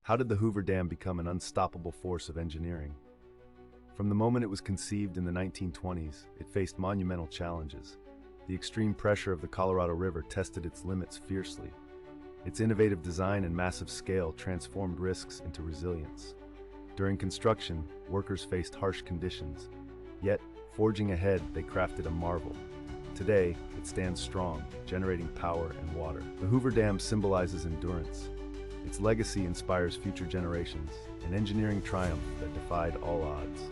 How did the Hoover Dam become an unstoppable force of engineering? From the moment it was conceived in the 1920s, it faced monumental challenges. The extreme pressure of the Colorado River tested its limits fiercely. Its innovative design and massive scale transformed risks into resilience. During construction, workers faced harsh conditions. Yet, forging ahead, they crafted a marvel. Today, it stands strong, generating power and water. The Hoover Dam symbolizes endurance. Its legacy inspires future generations, an engineering triumph that defied all odds.